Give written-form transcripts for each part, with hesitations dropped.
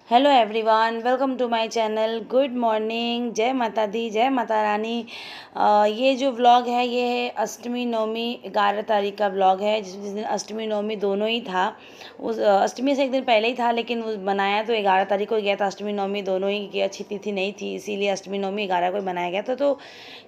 Hello everyone, welcome to my channel. Good morning, जय माता दी, जय माता रानी। ये जो व्लॉग है ये है अष्टमी नवमी 11 तारीख का व्लॉग है, जिस दिन अष्टमी नवमी दोनों ही था। उस अष्टमी से एक दिन पहले ही था, लेकिन वो बनाया तो 11 तारीख को गया था। अष्टमी नवमी दोनों ही की अच्छी तिथि नहीं थी, इसीलिए अष्टमी नवमी 11 को ही बनाया गया था। तो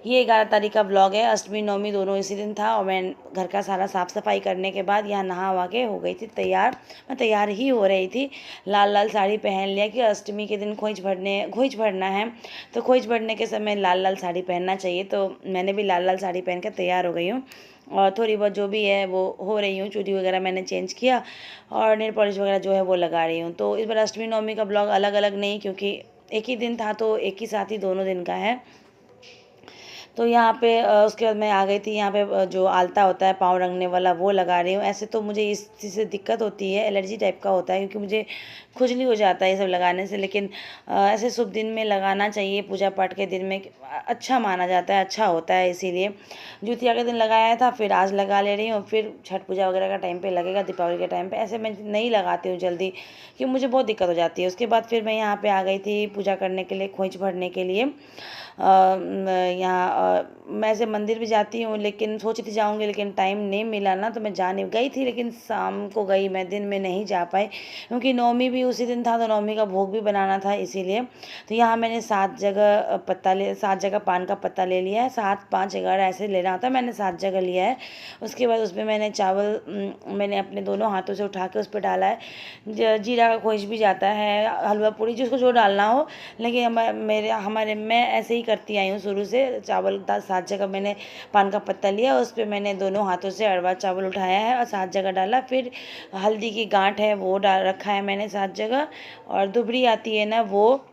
ये 11 तारीख का व्लॉग है। अष्टमी नवमी दोनों इसी दिन था और मैं घर का सारा साफ़ सफाई करने के बाद यहाँ नहा वहा के हो गई थी तैयार। मैं तैयार ही हो रही थी, लाल लाल साड़ी पहन लिया कि अष्टमी के दिन खोइच भरना है, तो खोइच भरने के समय लाल लाल साड़ी पहनना चाहिए। तो मैंने भी लाल लाल साड़ी पहन कर तैयार हो गई हूँ और थोड़ी बहुत जो भी है वो हो रही हूँ। चूड़ी वगैरह मैंने चेंज किया और नेल पॉलिश वगैरह जो है वो लगा रही हूँ। तो इस बार अष्टमी नवमी का ब्लॉग अलग अलग नहीं, क्योंकि एक ही दिन था तो एक ही साथ ही दोनों दिन का है। तो यहाँ पे उसके बाद मैं आ गई थी। यहाँ पे जो आलता होता है पाँव रंगने वाला वो लगा रही हूँ। ऐसे तो मुझे इस चीज़ से दिक्कत होती है, एलर्जी टाइप का होता है, क्योंकि मुझे खुजली हो जाता है ये सब लगाने से। लेकिन ऐसे शुभ दिन में लगाना चाहिए, पूजा पाठ के दिन में अच्छा माना जाता है, अच्छा होता है, इसीलिए द्वितीया के दिन लगाया था, फिर आज लगा ले रही हूँ। फिर छठ पूजा वगैरह का टाइम पे लगेगा, दीपावली के टाइम पे। ऐसे मैं नहीं लगाती हूँ जल्दी, क्योंकि मुझे बहुत दिक्कत हो जाती है। उसके बाद फिर मैं यहाँ पे आ गई थी पूजा करने के लिए, खोइच भरने के लिए। यहाँ मैं ऐसे मंदिर भी जाती हूँ, लेकिन सोची थी जाऊँगी, लेकिन टाइम नहीं मिला ना, तो मैं जा नहीं गई थी। लेकिन शाम को गई मैं, दिन में नहीं जा पाई, क्योंकि नवमी भी उसी दिन था, तो नवमी का भोग भी बनाना था, इसीलिए। तो यहाँ मैंने 7 जगह पान का पत्ता ले लिया है। 7, 5, 11 ऐसे लेना होता है, मैंने 7 जगह लिया है। उसके बाद उसमें मैंने चावल मैंने अपने दोनों हाथों से उठा के उस पर डाला है। जीरा का खोइच भी जाता है, हलवा पूड़ी, जिसको जो डालना हो। लेकिन हमारे मैं ऐसे ही करती आई हूँ शुरू से। चावल 7 जगह मैंने पान का पत्ता लिया, उस पर मैंने दोनों हाथों से अरवा चावल उठाया है और 7 जगह डाला। फिर हल्दी की गांठ है वो डाल रखा है मैंने 7 जगह, और दुबरी आती है ना वो।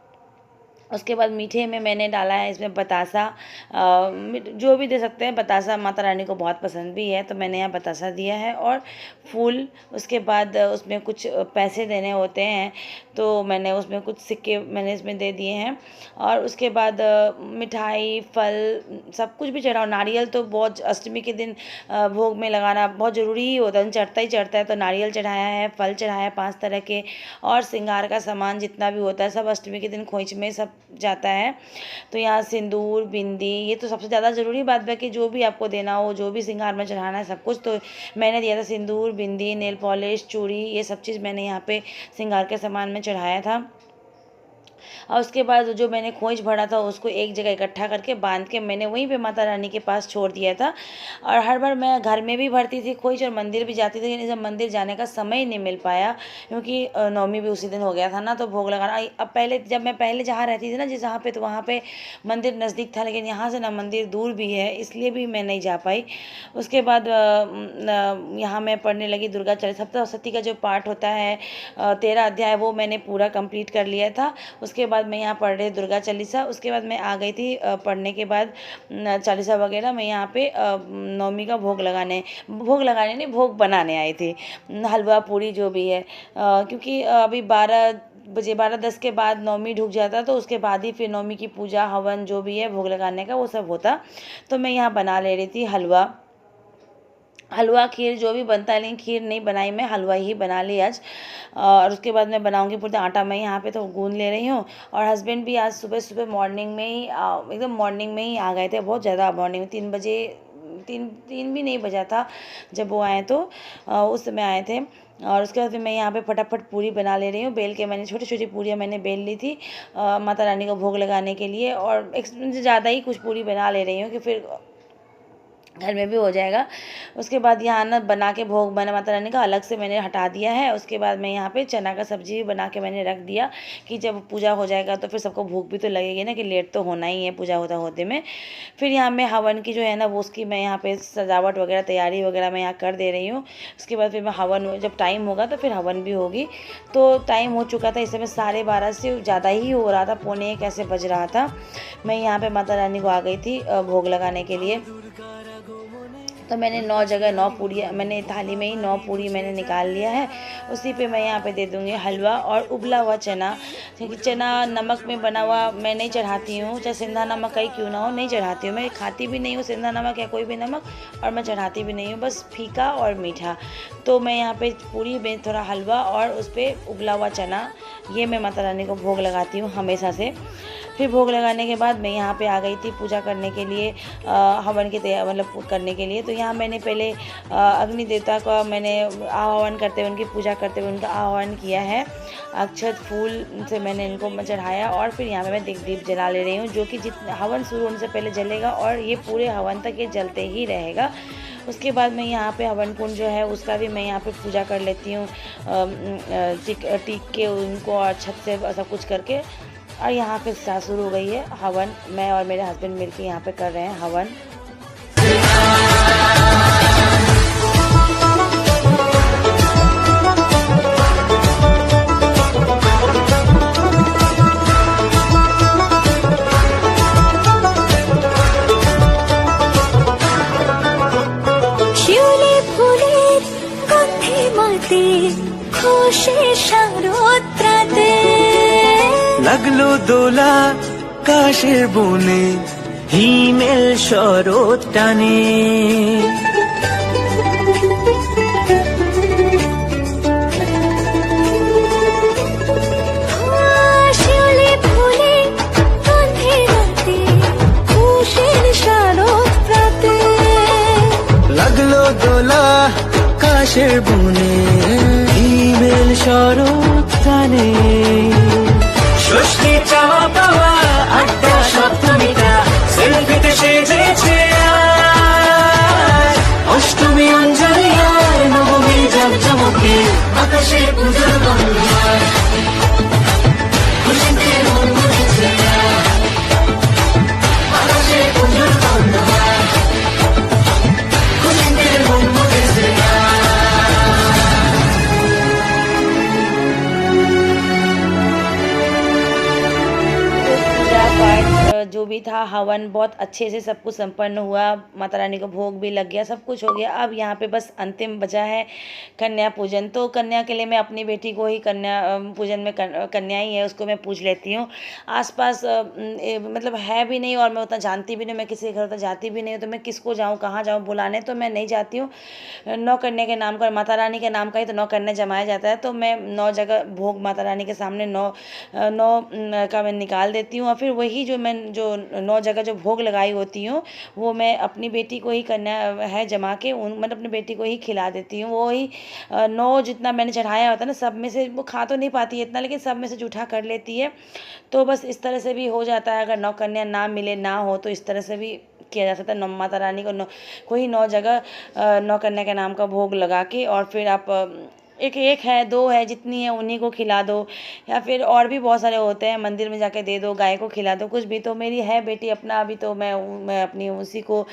उसके बाद मीठे में मैंने डाला है इसमें बतासा। जो भी दे सकते हैं, बतासा माता रानी को बहुत पसंद भी है, तो मैंने यहाँ बतासा दिया है और फूल। उसके बाद उसमें कुछ पैसे देने होते हैं, तो मैंने उसमें कुछ सिक्के मैंने इसमें दे दिए हैं। और उसके बाद मिठाई, फल, सब कुछ भी चढ़ाओ। नारियल तो बहुत अष्टमी के दिन भोग में लगाना बहुत ज़रूरी ही होता है, चढ़ता ही चढ़ता है। तो नारियल चढ़ाया है, फल चढ़ाया 5 तरह के, और श्रृंगार का सामान जितना भी होता है सब अष्टमी के दिन खोइच में सब जाता है। तो यहाँ सिंदूर, बिंदी, ये तो सबसे ज़्यादा ज़रूरी बात है कि जो भी आपको देना हो, जो भी श्रृंगार में चढ़ाना है, सब कुछ तो मैंने दिया था। सिंदूर, बिंदी, नेल पॉलिश, चूड़ी, ये सब चीज़ मैंने यहाँ पे श्रृंगार के सामान में चढ़ाया था। और उसके बाद जो मैंने खोइच भरा था उसको एक जगह इकट्ठा करके बांध के मैंने वहीं पे माता रानी के पास छोड़ दिया था। और हर बार मैं घर में भी भरती थी खोइच और मंदिर भी जाती थी, लेकिन जब मंदिर जाने का समय ही नहीं मिल पाया, क्योंकि नवमी भी उसी दिन हो गया था ना, तो भोग लगाना। अब पहले जब मैं पहले जहाँ रहती थी ना, जिस जहाँ पे, तो वहाँ पे मंदिर नज़दीक था, लेकिन यहाँ से ना मंदिर दूर भी है, इसलिए भी मैं नहीं जा पाई। उसके बाद यहाँ मैं पढ़ने लगी दुर्गा चालीसा। सप्तशती का जो पाठ होता है 13 अध्याय, वो मैंने पूरा कंप्लीट कर लिया था। उसके बाद मैं यहाँ पढ़ रही दुर्गा चालीसा। उसके बाद मैं आ गई थी पढ़ने के बाद चालीसा वगैरह, मैं यहाँ पे नवमी का भोग लगाने नहीं, भोग बनाने आई थी। हलवा पूड़ी जो भी है, क्योंकि अभी 12 बजे 12:10 के बाद नवमी ढुक जाता, तो उसके बाद ही फिर नवमी की पूजा, हवन जो भी है भोग लगाने का वो सब होता। तो मैं यहाँ बना ले रही थी हलवा खीर जो भी बनता है, लेकिन खीर नहीं बनाई मैं, हलवा ही बना ली आज। और उसके बाद मैं बनाऊंगी पूरा आटा। मैं यहाँ पे तो गूंद ले रही हूँ। और हस्बैंड भी आज सुबह सुबह मॉर्निंग में ही एकदम मॉर्निंग में ही आ गए थे, बहुत ज़्यादा मॉर्निंग में, 3 बजे, तीन भी नहीं बजा था जब वो आए, तो उस समय आए थे। और उसके बाद फिर मैं यहाँ पे फटाफट पूरी बना ले रही हूँ। बेल के मैंने छोटी छोटी पूरियाँ मैंने बेल ली थी माता रानी को भोग लगाने के लिए, और एक ज़्यादा ही कुछ पूरी बना ले रही हूँ कि फिर घर में भी हो जाएगा। उसके बाद यहाँ ना बना के भोग बना माता रानी का अलग से मैंने हटा दिया है। उसके बाद मैं यहाँ पे चना का सब्जी भी बना के मैंने रख दिया, कि जब पूजा हो जाएगा तो फिर सबको भूख भी तो लगेगी ना, कि लेट तो होना ही है पूजा होता होते में। फिर यहाँ मैं हवन की जो है ना वो उसकी मैं यहाँ पे सजावट वगैरह, तैयारी वगैरह मैं यहाँ कर दे रही हूँ। उसके बाद फिर मैं हवन, जब टाइम होगा तो फिर हवन भी होगी। तो टाइम हो चुका था, इस समय 12:30 से ज़्यादा ही हो रहा था, पौने 1 ऐसे बज रहा था। मैं यहाँ पे माता रानी को आ गई थी भोग लगाने के लिए। तो मैंने 9 जगह 9 पूड़ियाँ मैंने थाली में ही 9 पूड़ी मैंने निकाल लिया है। उसी पे मैं यहाँ पे दे दूँगी हलवा और उबला हुआ चना, क्योंकि चना नमक में बना हुआ मैं नहीं चढ़ाती हूँ, चाहे सिंधा नमक का ही क्यों ना हो, नहीं चढ़ाती हूँ। मैं खाती भी नहीं हूँ सिंधा नमक या कोई भी नमक, और मैं चढ़ाती भी नहीं हूँ, बस फीका और मीठा। तो मैं यहाँ पे पूड़ी में थोड़ा हलवा और उस पर उबला हुआ चना, ये मैं माता रानी को भोग लगाती हूँ हमेशा से। फिर भोग लगाने के बाद मैं यहाँ पे आ गई थी पूजा करने के लिए, हवन की तैयारी मतलब करने के लिए। तो यहाँ मैंने पहले अग्नि देवता का मैंने आह्वान करते हुए, उनकी पूजा करते हुए उनका आह्वान किया है। अक्षत फूल से मैंने इनको चढ़ाया और फिर यहाँ पे मैं दीप जला ले रही हूँ, जो कि जितना हवन शुरू होने से पहले जलेगा और ये पूरे हवन तक ये जलते ही रहेगा। उसके बाद मैं यहाँ पे हवन कुंड जो है उसका भी मैं यहाँ पे पूजा कर लेती हूँ, टीक के उनको और छत से सब कुछ करके। और यहाँ पे स्टार्ट शुरू हो गई है हवन। मैं और मेरे हस्बैंड मिलके यहाँ पे कर रहे हैं हवन। লাগলো দোলা কাশের বনে হিমেল শরৎ টানে, লাগলো দোলা কাশের বনে হিমেল শরৎ টানে। ষষ্ঠী চাওয়া পাওয়া আড্ডা সপ্তমীটা সেলফিতে সেজেছে আজ, অষ্টমী অঞ্জলি আর নবমী জাঁকজমকে আকাশে পুজোর গন্ধ। খুশিতে মন ভরেছে আকাশে পুজোর গন্ধ, খুশিতে মন ভরেছে। जो भी था हवन बहुत अच्छे से सब कुछ संपन्न हुआ, माता रानी को भोग भी लग गया, सब कुछ हो गया। अब यहाँ पे बस अंतिम बचा है कन्या पूजन। तो कन्या के लिए मैं अपनी बेटी को ही कन्या पूजन में कन्या ही है उसको मैं पूज लेती हूँ। आसपास मतलब है भी नहीं और मैं उतना जानती भी नहीं, मैं किसी के घर उतना जाती भी नहीं हूँ, तो मैं किसको जाऊँ कहाँ जाऊँ बुलाने, तो मैं नहीं जाती हूँ। 9 कन्या के नाम का, माता रानी के नाम का ही तो 9 कन्या जमाया जाता है। तो मैं 9 जगह भोग माता रानी के सामने 9 का मैं निकाल देती हूँ। और फिर वही जो मैं जो 9 जगह जो भोग लगाई होती हूँ वो मैं अपनी बेटी को ही कन्या है जमा के मतलब अपनी बेटी को ही खिला देती हूँ। वो ही 9 जितना मैंने चढ़ाया होता है ना, सब में से वो खा तो नहीं पाती है इतना, लेकिन सब में से जूठा कर लेती है। तो बस इस तरह से भी हो जाता है, अगर 9 कन्या ना मिले ना हो तो इस तरह से भी किया जा सकता है। माता रानी को कोई 9 जगह 9 कन्या के नाम का भोग लगा के, और फिर आप एक है 2 है जितनी है उन्हीं को खिला दो, या फिर और भी बहुत सारे होते हैं, मंदिर में जाके दे दो, गाय को खिला दो, कुछ भी। तो मेरी है बेटी अपना अभी, तो मैं अपनी उसी को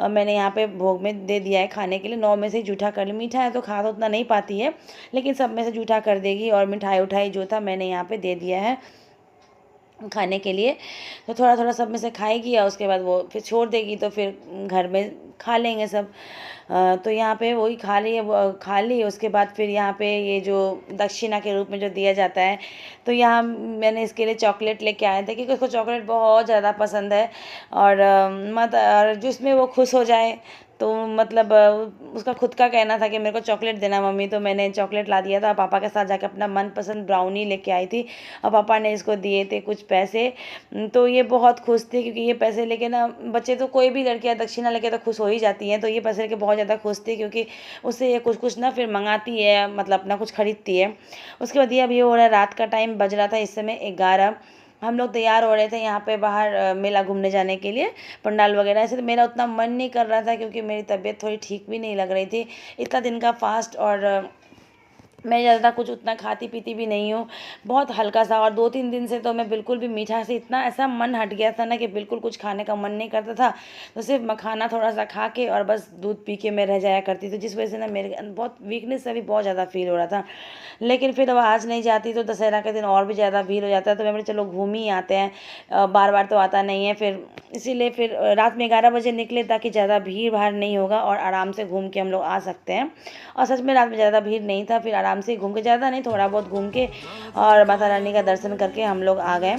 मैंने यहाँ पे भोग में दे दिया है खाने के लिए। 9 में से ही जूठा कर ली, मीठा है तो खा तो उतना नहीं पाती है, लेकिन सब में से जूठा कर देगी। और मिठाई उठाई जो था मैंने यहाँ पे दे दिया है खाने के लिए। तो थोड़ा थोड़ा सब में से खाएगी और उसके बाद वो फिर छोड़ देगी, तो फिर घर में खा लेंगे सब। तो यहाँ पे वही खा ली। उसके बाद फिर यहाँ पे ये जो दक्षिणा के रूप में जो दिया जाता है, तो यहाँ मैंने इसके लिए चॉकलेट लेके आए थे, क्योंकि उसको चॉकलेट बहुत ज़्यादा पसंद है। और जिसमें वो खुश हो जाए, तो मतलब उसका खुद का कहना था कि मेरे को चॉकलेट देना मम्मी, तो मैंने चॉकलेट ला दिया था। पापा के साथ जाके अपना मनपसंद ब्राउनी लेके आई थी और पापा ने इसको दिए थे कुछ पैसे। तो ये बहुत खुश थी, क्योंकि ये पैसे लेके ना, बच्चे तो कोई भी लड़कियाँ दक्षिणा लेके तो खुश हो ही जाती हैं, तो ये पैसे लेके बहुत ज़्यादा खुश थी, क्योंकि उससे ये कुछ ना फिर मंगाती है, मतलब अपना कुछ खरीदती है। उसके बाद ये अब ये हो रहा है, रात का टाइम बज रहा था इस समय 11। हम लोग तैयार हो रहे थे यहाँ पे बाहर मेला घूमने जाने के लिए, पंडाल वगैरह। ऐसे तो मेरा उतना मन नहीं कर रहा था, क्योंकि मेरी तबीयत थोड़ी ठीक भी नहीं लग रही थी। इतना दिन का फास्ट और मैं ज़्यादा कुछ उतना खाती पीती भी नहीं हूँ, बहुत हल्का सा। और 2-3 दिन से तो मैं बिल्कुल भी मीठा से इतना ऐसा मन हट गया था ना कि बिल्कुल कुछ खाने का मन नहीं करता था, तो सिर्फ मखाना थोड़ा सा खा के और बस दूध पी के मैं रह जाया करती थी, जिस वजह से ना मेरे अंदर बहुत वीकनेस अभी बहुत ज़्यादा फील हो रहा था। लेकिन फिर अब आज नहीं जाती तो दशहरा के दिन और भी ज़्यादा भीड़ हो जाता है, तो मैं बोली चलो घूम ही आते हैं, बार बार तो आता नहीं है। फिर इसीलिए फिर रात में 11 बजे निकले ताकि ज़्यादा भीड़ भाड़ नहीं होगा और आराम से घूम के हम लोग आ सकते हैं। और सच में रात में ज़्यादा भीड़ नहीं था, फिर आराम से घूम के, ज़्यादा नहीं थोड़ा बहुत घूम के और माता रानी का दर्शन करके हम लोग आ गए।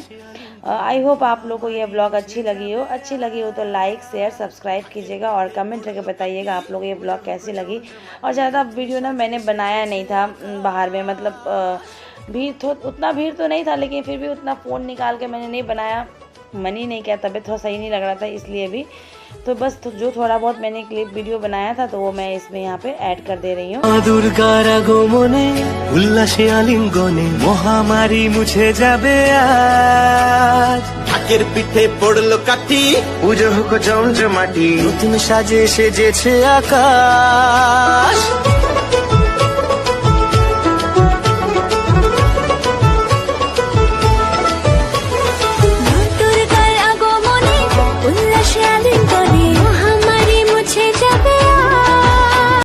आई होप आप लोग को ये ब्लॉग अच्छी लगी हो तो लाइक शेयर सब्सक्राइब कीजिएगा और कमेंट करके बताइएगा आप लोग ये ब्लॉग कैसी लगी। और ज़्यादा वीडियो ना मैंने बनाया नहीं था बाहर में, मतलब भीड़ तो उतना भीड़ तो नहीं था, लेकिन फिर भी उतना फ़ोन निकाल के मैंने नहीं बनाया, मन ही नहीं किया, तबीयत थोड़ा सही नहीं लग रहा था इसलिए भी। तो बस जो थोड़ा बहुत मैंने क्लिप वीडियो बनाया था तो वो मैं इसमें यहाँ पे ऐड कर दे रही हूँ। দুর্গার আগমনে উল্লাসে আলিঙ্গনে মহামারী মুছে যাবে আজ। ঢাকের পিঠে পড়লো কাঠি, পুজো হোক জমজমাটি, নতুন সাজে সেজেছে আকাশ।